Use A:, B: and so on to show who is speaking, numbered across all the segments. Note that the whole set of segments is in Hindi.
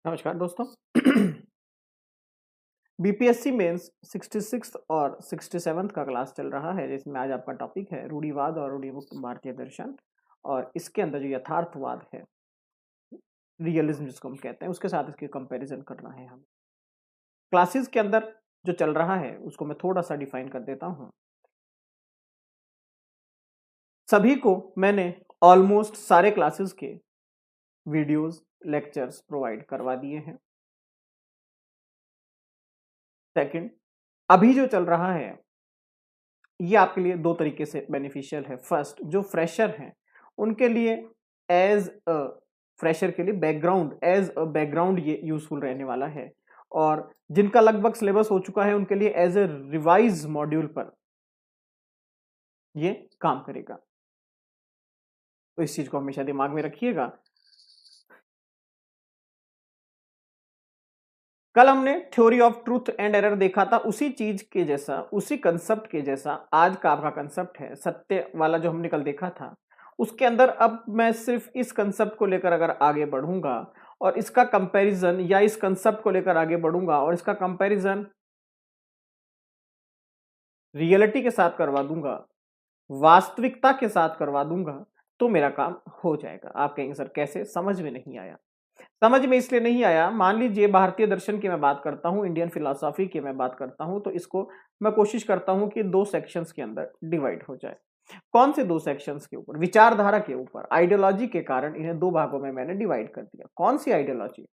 A: नमस्कार दोस्तों। बीपीएससी मेंस 66 और 67 का क्लास चल रहा है, जिसमें आज आपका टॉपिक है रूढ़िवाद और रूढ़िमुक्त भारतीय दर्शन। और इसके अंदर जो यथार्थवाद है, रियलिज्म जिसको हम कहते हैं, उसके साथ इसकी कंपैरिजन करना है। हम क्लासेस के अंदर जो चल रहा है उसको मैं थोड़ा सा डिफाइन कर देता हूं। सभी को मैंने ऑलमोस्ट सारे क्लासेस के वीडियोस लेक्चर्स प्रोवाइड करवा दिए हैं। सेकंड, अभी जो चल रहा है ये आपके लिए दो तरीके से बेनिफिशियल है। फर्स्ट, जो फ्रेशर हैं उनके लिए एज अ फ्रेशर के लिए बैकग्राउंड ये यूजफुल रहने वाला है, और जिनका लगभग सिलेबस हो चुका है उनके लिए एज ए रिवाइज मॉड्यूल पर ये काम करेगा। तो इस चीज को हमेशा दिमाग में रखिएगा। कल हमने theory of truth and error देखा था, उसी चीज के जैसा, उसी कंसेप्ट के जैसा आज का आपका कंसेप्ट है सत्य वाला, जो हमने कल देखा था। उसके अंदर अब मैं सिर्फ इस कंसेप्ट को लेकर अगर आगे बढ़ूंगा और इसका कंपैरिजन, या इस कंसेप्ट को लेकर आगे बढ़ूंगा और इसका कंपैरिजन रियलिटी के साथ करवा दूंगा, वास्तविकता के साथ करवा दूंगा, तो मेरा काम हो जाएगा। आप कहेंगे सर कैसे, समझ में नहीं आया। समझ में इसलिए नहीं आया, मान लीजिए भारतीय दर्शन की मैं बात करता हूं, इंडियन फिलॉसफी की मैं बात करता हूं, तो इसको मैं कोशिश करता हूं कि दो सेक्शंस के अंदर डिवाइड हो जाए। कौन से दो सेक्शंस के ऊपर? विचारधारा के ऊपर। आइडियोलॉजी के कारण इन्हें दो भागों में मैंने डिवाइड कर दिया। कौन सी आइडियोलॉजी?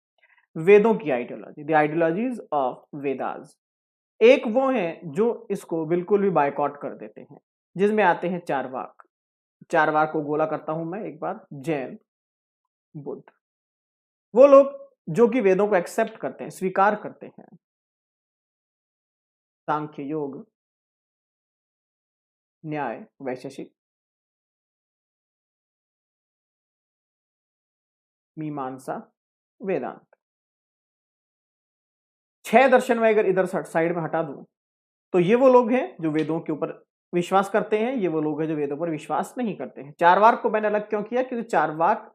A: वेदों की ideology, the ideologies of Vedas. एक वो हैं जो इसको बिल्कुल भी बायकॉट कर देते हैं, जिसमें आते हैं चारवाक। चारवाक को गोला करता हूं मैं एक बार, जैन, बुद्ध। वो लोग जो कि वेदों को एक्सेप्ट करते हैं, स्वीकार करते हैं। सांख्य योग, न्याय, वैशेषिक, मीमांसा, वेदांत। छह दर्शन में अगर इधर साइड में हटा दूं तो ये वो लोग हैं जो वेदों के ऊपर विश्वास करते हैं, ये वो लोग हैं जो वेदों पर विश्वास नहीं करते हैं। चारवाक को मैंने अलग क्यों किया? क्योंकि चारवाक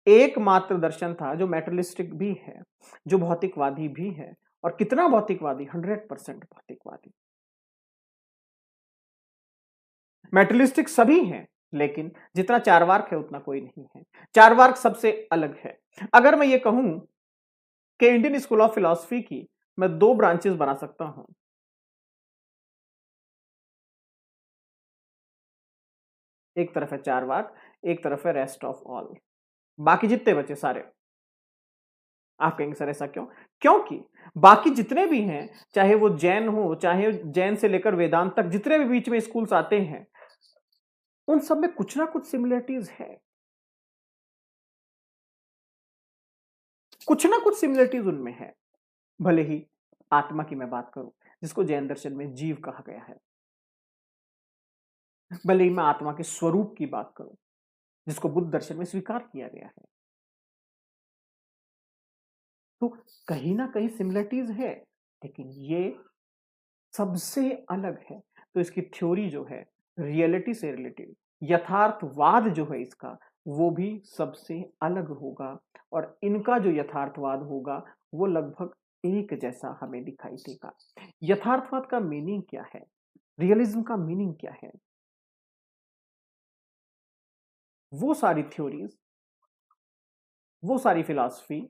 A: एकमात्र दर्शन था जो मेटलिस्टिक भी है, जो भौतिकवादी भी है। और कितना भौतिकवादी? 100% भौतिकवादी। मेटलिस्टिक सभी हैं, लेकिन जितना चारवाक है उतना कोई नहीं है। चारवाक सबसे अलग है। अगर मैं ये कहूं कि इंडियन स्कूल ऑफ फिलॉसफी की मैं दो ब्रांचेस बना सकता हूं, एक तरफ है चारवाक, एक तरफ है रेस्ट ऑफ ऑल, बाकी जितने बचे सारे। आप कहेंगे सर ऐसा क्यों? क्योंकि बाकी जितने भी हैं, चाहे वो जैन हो, चाहे जैन से लेकर वेदांत तक जितने भी बीच में स्कूल्स आते हैं, उन सब में कुछ ना कुछ सिमिलरिटीज है। कुछ ना कुछ सिमिलरिटीज उनमें है। भले ही आत्मा की मैं बात करूं, जिसको जैन दर्शन में जीव कहा गया है, भले ही मैं आत्मा के स्वरूप की बात करूं, जिसको बुद्ध दर्शन में स्वीकार किया गया है, तो कहीं ना कहीं सिमिलरिटीज है। लेकिन ये सबसे अलग है। तो इसकी थ्योरी जो है, रियलिटी से रिलेटेड यथार्थवाद जो है इसका, वो भी सबसे अलग होगा। और इनका जो यथार्थवाद होगा वो लगभग एक जैसा हमें दिखाई देगा। यथार्थवाद का मीनिंग क्या है? रियलिज्म का मीनिंग क्या है? वो सारी थ्योरीज, वो सारी फिलॉसफी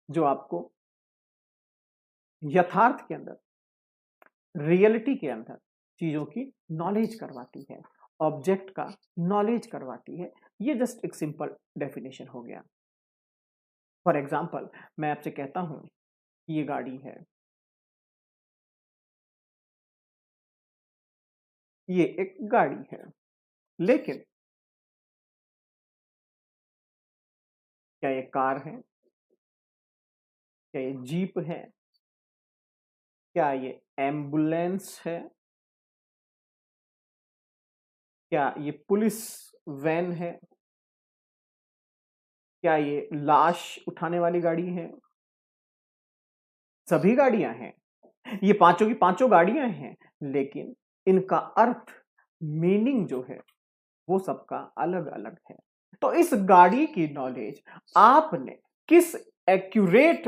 A: जो आपको यथार्थ के अंदर, रियलिटी के अंदर चीजों की नॉलेज करवाती है, ऑब्जेक्ट का नॉलेज करवाती है। ये जस्ट एक सिंपल डेफिनेशन हो गया। फॉर एग्जाम्पल, मैं आपसे कहता हूं ये गाड़ी है, ये एक गाड़ी है, लेकिन क्या ये कार है? क्या ये जीप है? क्या ये एम्बुलेंस है? क्या ये पुलिस वैन है? क्या ये लाश उठाने वाली गाड़ी है? सभी गाड़ियां हैं, ये पांचों की पांचों गाड़ियां हैं, लेकिन इनका अर्थ, मीनिंग जो है वो सबका अलग अलग है। तो इस गाड़ी की नॉलेज आपने किस एक्यूरेट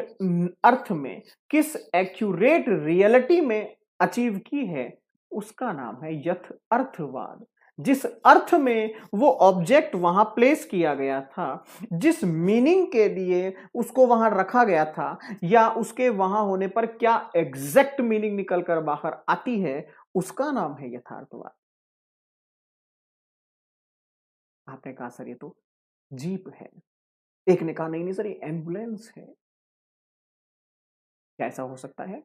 A: अर्थ में, किस एक्यूरेट रियलिटी में अचीव की है, उसका नाम है यथ अर्थवाद। जिस अर्थ में वो ऑब्जेक्ट वहां प्लेस किया गया था, जिस मीनिंग के लिए उसको वहां रखा गया था, या उसके वहां होने पर क्या एग्जैक्ट मीनिंग निकल कर बाहर आती है, उसका नाम है यथार्थवाद। आपने कहा सर ये तो जीप है। एक ने कहा नहीं नहीं सर ये एम्बुलेंस है। क्या ऐसा हो सकता है?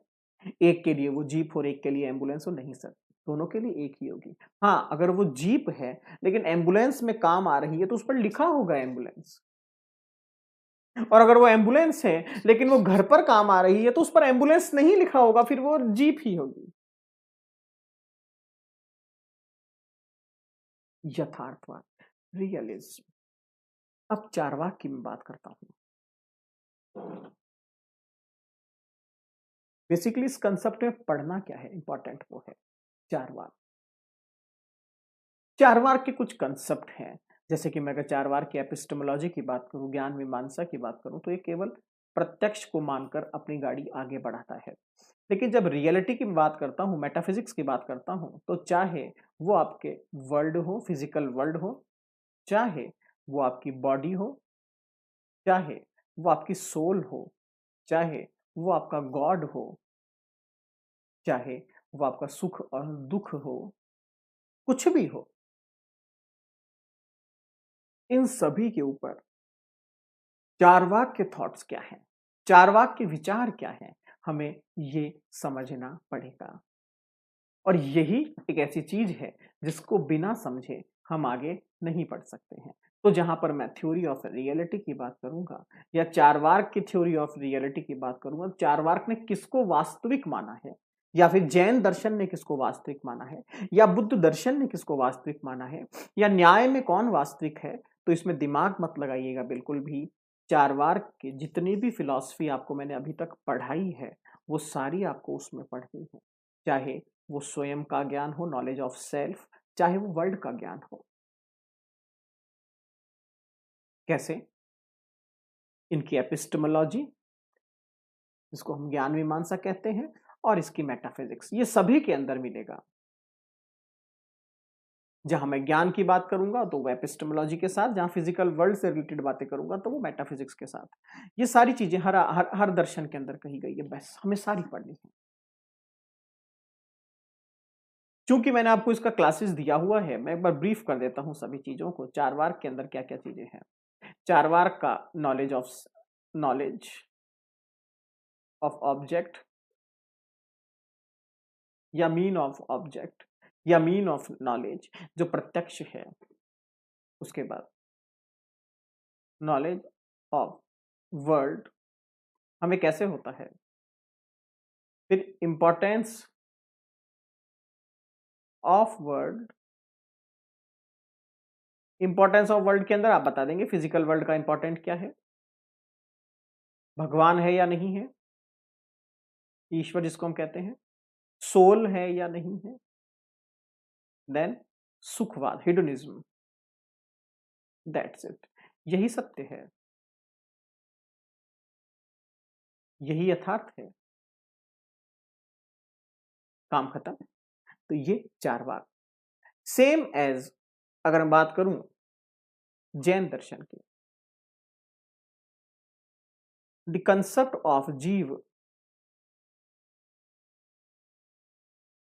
A: एक के लिए वो जीप और एक के लिए एम्बुलेंस हो? नहीं सर, दोनों के लिए एक ही होगी। हाँ, अगर वो जीप है लेकिन एम्बुलेंस में काम आ रही है तो उस पर लिखा होगा एम्बुलेंस। और अगर वो एम्बुलेंस है लेकिन वो घर पर काम आ रही है तो उस पर एम्बुलेंस नहीं लिखा होगा, फिर वो जीप ही होगी। यथार्थवाद, रियलिज्म। अब चारवाक की मैं बात करता हूं। बेसिकली इस कंसेप्ट में पढ़ना क्या है इंपॉर्टेंट वो है चारवाक। चारवाक के कुछ कंसेप्ट हैं। जैसे कि मैं अगर चारवाक की एपिस्टेमोलॉजी की बात करूं, ज्ञान मीमांसा की बात करूं, तो ये केवल प्रत्यक्ष को मानकर अपनी गाड़ी आगे बढ़ाता है। लेकिन जब रियलिटी की बात करता हूं, मेटाफिजिक्स की बात करता हूं, तो चाहे वो आपके वर्ल्ड हो, फिजिकल वर्ल्ड हो, चाहे वो आपकी बॉडी हो, चाहे वो आपकी सोल हो, चाहे वो आपका गॉड हो, चाहे वो आपका सुख और दुख हो, कुछ भी हो, इन सभी के ऊपर चारवाक के थॉट्स क्या हैं, चारवाक के विचार क्या हैं, हमें ये समझना पड़ेगा। और यही एक ऐसी चीज है जिसको बिना समझे हम आगे नहीं बढ़ सकते हैं। तो जहां पर मैं थ्योरी ऑफ रियलिटी की बात करूंगा या चारवाक की थ्योरी ऑफ रियलिटी की बात करूंगा, चारवाक ने किसको वास्तविक माना है, या फिर जैन दर्शन ने किसको वास्तविक माना है, या बुद्ध दर्शन ने किसको वास्तविक माना है, या न्याय में कौन वास्तविक है, तो इसमें दिमाग मत लगाइएगा बिल्कुल भी। चारवाक की जितनी भी फिलॉसफी आपको मैंने अभी तक पढ़ाई है, वो सारी आपको उसमें पढ़नी है। चाहे वो स्वयं का ज्ञान हो, नॉलेज ऑफ सेल्फ, चाहे वो वर्ल्ड का ज्ञान हो। कैसे? इनकी एपिस्टेमोलॉजी, इसको हम ज्ञान मीमांसा कहते हैं, और इसकी मेटाफिजिक्स, ये सभी के अंदर मिलेगा। जहां मैं ज्ञान की बात करूंगा तो वो एपिस्टेमोलॉजी के साथ, जहां फिजिकल वर्ल्ड से रिलेटेड बातें करूंगा तो वो मेटाफिजिक्स के साथ। ये सारी चीजें हर दर्शन के अंदर कही गई है, बस हमें सारी पढ़नी है। चूंकि मैंने आपको इसका क्लासेस दिया हुआ है, मैं एक बार ब्रीफ कर देता हूं सभी चीजों को। चारवाक के अंदर क्या क्या चीजें हैं। चारवाक का नॉलेज ऑफ ऑब्जेक्ट, या मीन ऑफ ऑब्जेक्ट, या मीन ऑफ नॉलेज जो प्रत्यक्ष है। उसके बाद नॉलेज ऑफ वर्ल्ड हमें कैसे होता है। फिर importance of world, importance of world के अंदर आप बता देंगे फिजिकल वर्ल्ड का इंपॉर्टेंट क्या है, भगवान है या नहीं है, ईश्वर जिसको हम कहते हैं, सोल है या नहीं है। देन सुखवाद, हिडोनिज्म, दैट्स इट। यही सत्य है, यही यथार्थ है, काम खत्म। तो ये चार वाक, सेम एज अगर मैं बात करूं जैन दर्शन की, द कंसेप्ट ऑफ जीव।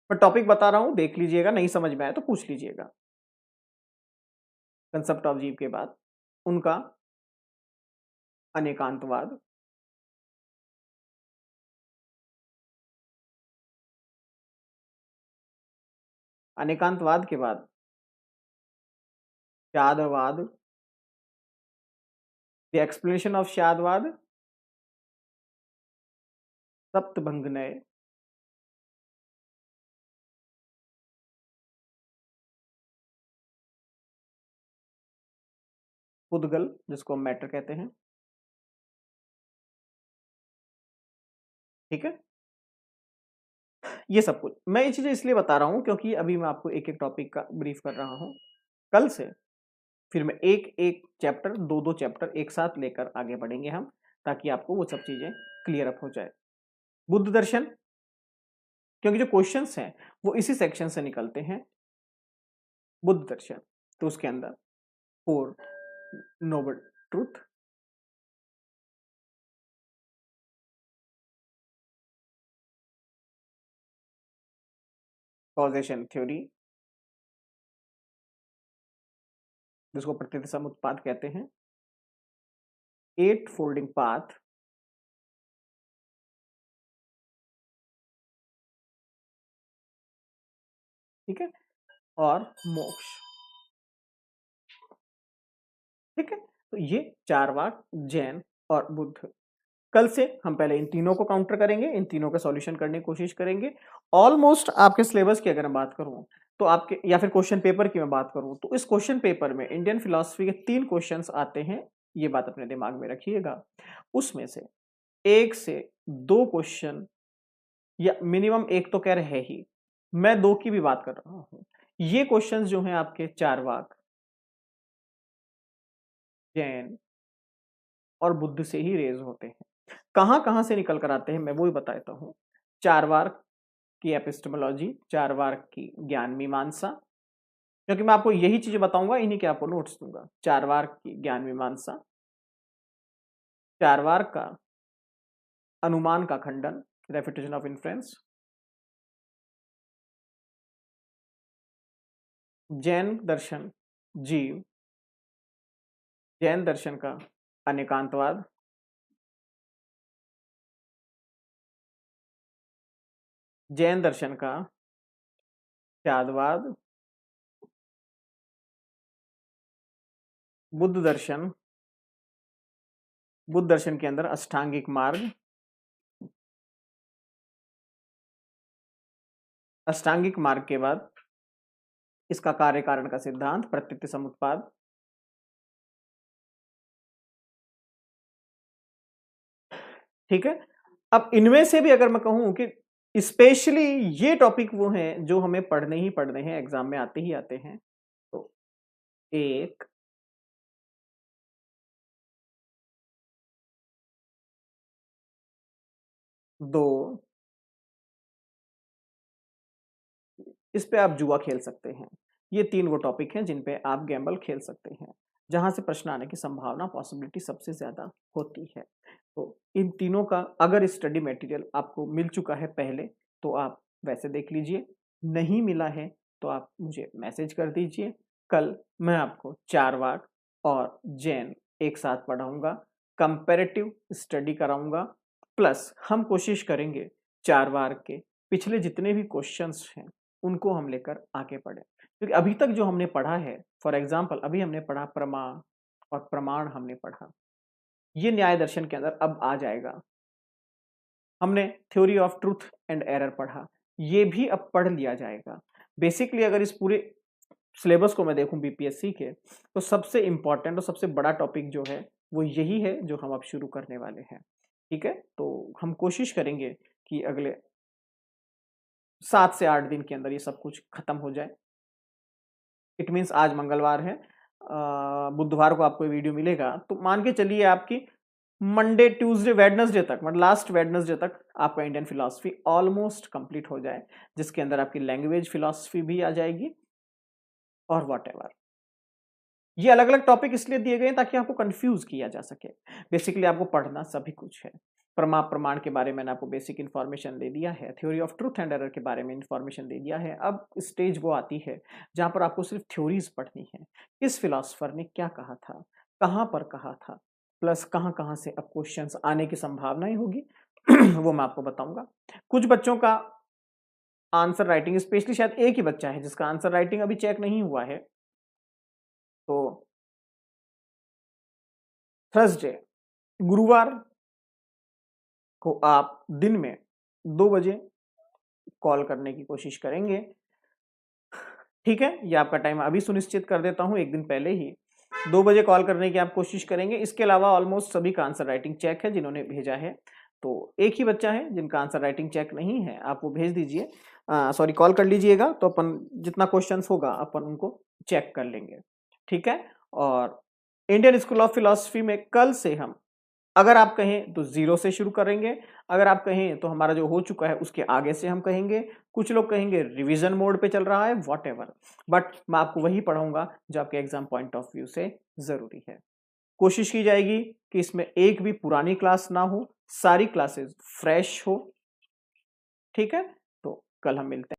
A: मैं टॉपिक बता रहा हूं, देख लीजिएगा, नहीं समझ में आया तो पूछ लीजिएगा। कंसेप्ट ऑफ जीव के बाद उनका अनेकांतवाद, अनेकांतवाद के बाद शादवाद, द एक्सप्लेनेशन ऑफ शादवाद, सप्तभंगनय, पुद्गल जिसको हम मैटर कहते हैं। ठीक है, ये सब कुछ मैं ये चीजें इसलिए बता रहा हूं क्योंकि अभी मैं आपको एक एक टॉपिक का ब्रीफ कर रहा हूं। कल से फिर मैं एक एक चैप्टर, दो दो चैप्टर एक साथ लेकर आगे बढ़ेंगे हम, ताकि आपको वो सब चीजें क्लियर अप हो जाए। बुद्ध दर्शन, क्योंकि जो क्वेश्चंस हैं वो इसी सेक्शन से निकलते हैं, बुद्ध दर्शन, तो उसके अंदर 4 नोबल ट्रूथ, कॉजेशन थ्योरी, जिसको प्रतिसम उत्पाद कहते हैं, 8 फोल्डिंग पाथ, ठीक है, और मोक्ष, ठीक है। तो ये 4 वाक जैन और बुद्ध। कल से हम पहले इन तीनों को काउंटर करेंगे, इन तीनों का सॉल्यूशन करने की कोशिश करेंगे। ऑलमोस्ट आपके सिलेबस की अगर मैं बात करूं तो आपके, या फिर क्वेश्चन पेपर की मैं बात करूं, तो इस क्वेश्चन पेपर में इंडियन फिलॉसफी के 3 क्वेश्चंस आते हैं, ये बात अपने दिमाग में रखिएगा। उसमें से 1 से 2 क्वेश्चन, या मिनिमम 1 तो कह रहे हैं ही, मैं 2 की भी बात कर रहा हूं। ये क्वेश्चंस जो हैं आपके 4 वाक जैन और बुद्ध से ही रेज होते हैं। कहां कहां से निकल कर आते हैं मैं वो ही बताता हूं। 4 वाक की एपिस्टेमोलॉजी, 4 वाक की ज्ञान मीमांसा, क्योंकि मैं आपको यही चीजें बताऊंगा, इन्हीं के आपको नोट्स दूंगा। 4 वाक की ज्ञान मीमांसा, 4 वाक का अनुमान का खंडन, रेफिटेशन ऑफ इन्फ्रेंस, जैन दर्शन जीव, जैन दर्शन का अनेकांतवाद, जैन दर्शन का त्यागवाद, बुद्ध दर्शन, बुद्ध दर्शन के अंदर अष्टांगिक मार्ग, अष्टांगिक मार्ग के बाद इसका कार्य कारण का सिद्धांत, प्रत्यक्ष समुत्पाद, ठीक है। अब इनमें से भी अगर मैं कहूं कि स्पेशली ये टॉपिक वो हैं जो हमें पढ़ने ही पढ़ने हैं, एग्जाम में आते ही आते हैं, तो 1, 2, इस पे आप जुआ खेल सकते हैं। ये 3 वो टॉपिक हैं जिन पे आप गैम्बल खेल सकते हैं, जहां से प्रश्न आने की संभावना, पॉसिबिलिटी सबसे ज्यादा होती है। तो इन तीनों का अगर स्टडी मटेरियल आपको मिल चुका है पहले, तो आप वैसे देख लीजिए, नहीं मिला है तो आप मुझे मैसेज कर दीजिए। कल मैं आपको 4 वाक और जैन एक साथ पढ़ाऊंगा, कंपैरेटिव स्टडी कराऊंगा, प्लस हम कोशिश करेंगे 4 वाक के पिछले जितने भी क्वेश्चंस हैं उनको हम लेकर आगे बढ़े, क्योंकि अभी तक जो हमने पढ़ा है, फॉर एग्जाम्पल अभी हमने पढ़ा प्रमाण, और प्रमाण हमने पढ़ा, ये न्याय दर्शन के अंदर अब आ जाएगा। हमने theory of truth and error पढ़ा, ये भी अब पढ़ लिया जाएगा। बेसिकली अगर इस पूरे सिलेबस को मैं देखूं बीपीएससी के, तो सबसे इंपॉर्टेंट और सबसे बड़ा टॉपिक जो है वो यही है जो हम अब शुरू करने वाले हैं, ठीक है। तो हम कोशिश करेंगे कि अगले 7 से 8 दिन के अंदर ये सब कुछ खत्म हो जाए। इट मीन्स आज मंगलवार है, बुधवार को आपको वीडियो मिलेगा, तो मान के चलिए आपकी मंडे ट्यूसडे वेडनेसडे तक, मतलब लास्ट वेडनेसडे तक आपका इंडियन फिलॉसफी ऑलमोस्ट कंप्लीट हो जाए, जिसके अंदर आपकी लैंग्वेज फिलॉसफी भी आ जाएगी और वॉट एवर। ये अलग अलग टॉपिक इसलिए दिए गए ताकि आपको कंफ्यूज किया जा सके। बेसिकली आपको पढ़ना सभी कुछ है। प्रमाण के बारे में मैंने आपको बेसिक इन्फॉर्मेशन दे दिया है, theory of truth and error के बारे में इन्फॉर्मेशन दे दिया है। अब स्टेज वो आती है जहां पर आपको सिर्फ थ्योरीज पढ़नी है, किस फिलोसफर ने क्या कहा था, कहां पर कहा था, प्लस कहां कहां से अब क्वेश्चंस आने की संभावनाएं होगी वो मैं आपको बताऊंगा। कुछ बच्चों का आंसर राइटिंग, स्पेशली शायद एक ही बच्चा है जिसका आंसर राइटिंग अभी चेक नहीं हुआ है, तो थर्सडे, गुरुवार को आप दिन में 2 बजे कॉल करने की कोशिश करेंगे, ठीक है। ये आपका टाइम अभी सुनिश्चित कर देता हूं, एक दिन पहले ही 2 बजे कॉल करने की आप कोशिश करेंगे। इसके अलावा ऑलमोस्ट सभी का आंसर राइटिंग चेक है जिन्होंने भेजा है, तो एक ही बच्चा है जिनका आंसर राइटिंग चेक नहीं है, आप वो भेज दीजिए, सॉरी कॉल कर लीजिएगा, तो अपन जितना क्वेश्चंस होगा अपन उनको चेक कर लेंगे, ठीक है। और इंडियन स्कूल ऑफ फिलॉसफी में कल से हम, अगर आप कहें तो 0 से शुरू करेंगे, अगर आप कहें तो हमारा जो हो चुका है उसके आगे से हम कहेंगे, कुछ लोग कहेंगे रिवीजन मोड पे चल रहा है, व्हाटएवर, बट मैं आपको वही पढ़ाऊंगा जो आपके एग्जाम पॉइंट ऑफ व्यू से जरूरी है। कोशिश की जाएगी कि इसमें एक भी पुरानी क्लास ना हो, सारी क्लासेस फ्रेश हो। ठीक है, तो कल हम मिलते हैं।